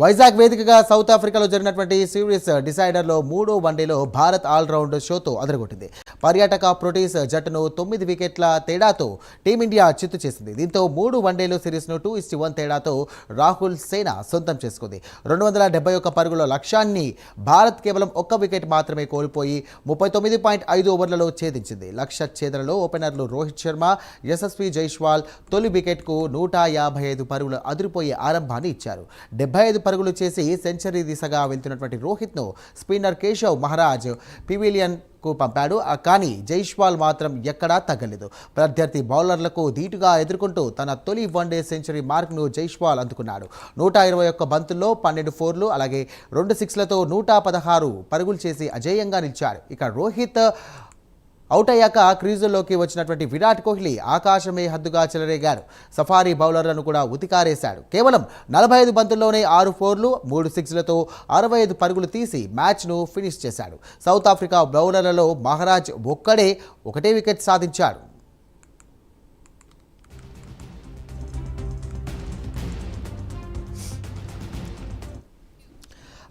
వైజాగ్ వేదికగా సౌత్ ఆఫ్రికాలో జరిగినటువంటి సిరీస్ డిసైడర్లో 3వ వన్డేలో భారత్ ఆల్రౌండ్ షోతో అదరగొట్టింది. పర్యాటక ప్రొటీస్ జట్టును 9 వికెట్ల తేడాతో టీమిండియా చిత్తు చేసింది. దీంతో 3 వన్డేలు సిరీస్ను 2-1 తేడాతో రాహుల్ సేన సొంతం చేసుకుంది. 271 పరుగుల లక్ష్యాన్ని భారత్ కేవలం 1 వికెట్ మాత్రమే కోల్పోయి 39.5 ఓవర్లలో ఛేదించింది. లక్ష్య ఛేదనలో ఓపెనర్లు రోహిత్ శర్మ, యశస్వి జైస్వాల్ తొలి వికెట్కు 155 పరుగుల అదిరిపోయే ఆరంభాన్ని ఇచ్చారు. 75 పరుగులు చేసి సెంచరీ దిశగా వెళ్తున్నటువంటి రోహిత్ను స్పిన్నర్ కేశవ్ మహారాజ్ పివిలియన్కు పంపాడు. కానీ జైస్వాల్ మాత్రం ఎక్కడా తగ్గలేదు. ప్రత్యర్థి బౌలర్లకు ధీటుగా ఎదుర్కొంటూ తన తొలి వన్డే సెంచరీ మార్క్ను జైస్వాల్ అందుకున్నాడు. 121 బంతుల్లో 12 ఫోర్లు అలాగే 2 సిక్స్లతో 116 పరుగులు చేసి అజేయంగా నిలిచాడు. ఇక రోహిత్ అవుట్ అయ్యాక క్రీజుల్లోకి వచ్చినటువంటి విరాట్ కోహ్లీ ఆకాశమే హద్దుగా చెలరేగాడు. సఫారీ బౌలర్లను కూడా ఉతికారేశాడు. కేవలం 45 బంతుల్లోనే 6 ఫోర్లు 3 సిక్స్లతో 65 పరుగులు తీసి మ్యాచ్ను ఫినిష్ చేశాడు. సౌత్ ఆఫ్రికా బౌలర్లలో మహారాజ్ ఒక్కడే 1 వికెట్ సాధించాడు.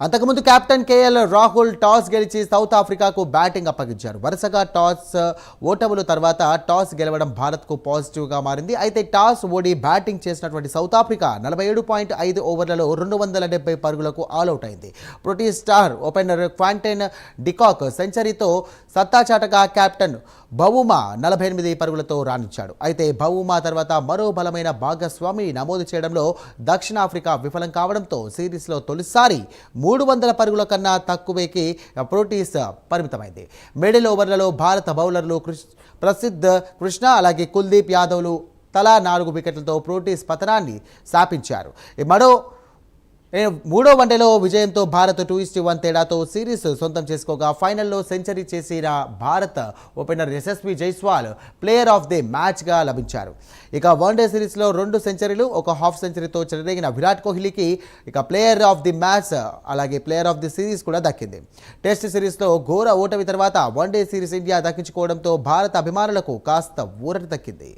అంతకుముందు కెప్టెన్ కేఎల్ రాహుల్ టాస్ గెలిచి సౌత్ ఆఫ్రికాకు బ్యాటింగ్ అప్పగించారు. వరుసగా టాస్ ఓటముల తర్వాత టాస్ గెలవడం భారత్కు పాజిటివ్గా మారింది. అయితే టాస్ ఓడి బ్యాటింగ్ చేసినటువంటి సౌత్ ఆఫ్రికా 47.5 ఓవర్లలో 270 పరుగులకు ఆల్అవుట్ అయింది. ప్రొటీ స్టార్ ఓపెనర్ క్వాంటైన్ డికాక్ సెంచరీతో సత్తాచాటగా కెప్టెన్ బవుమా 48 పరుగులతో రాణించాడు. అయితే బవుమా తర్వాత మరో బలమైన భాగస్వామిని నమోదు చేయడంలో దక్షిణాఫ్రికా విఫలం కావడంతో సిరీస్లో తొలిసారి 300 పరుగుల కన్నా తక్కువకి ప్రోటీస్ పరిమితమైంది. మిడిల్ ఓవర్లలో భారత బౌలర్లు ప్రసిద్ధ్ కృష్ణ అలాగే కుల్దీప్ యాదవ్లు తలా 4 వికెట్లతో ప్రోటీస్ పతనాన్ని శాపించారు. మూడో వన్డేలో విజయంతో భారత్ 2-1 తేడాతో సిరీస్ సొంతం చేసుకోగా ఫైనల్లో సెంచరీ చేసిన Bharat opener Yashasvi Jaiswal player of the మ్యాచ్గా లభించారు. ఇక వన్డే సిరీస్లో 2 సెంచరీలు 1 హాఫ్ సెంచరీతో చెలరేగిన విరాట్ కోహ్లీకి ఇక ప్లేయర్ ఆఫ్ ది మ్యాచ్ అలాగే ప్లేయర్ ఆఫ్ ది సిరీస్ కూడా దక్కింది. టెస్ట్ సిరీస్లో ఘోర ఓటమి తర్వాత వన్డే సిరీస్ ఇండియా దక్కించుకోవడంతో భారత అభిమానులకు కాస్త ఊరట దక్కింది.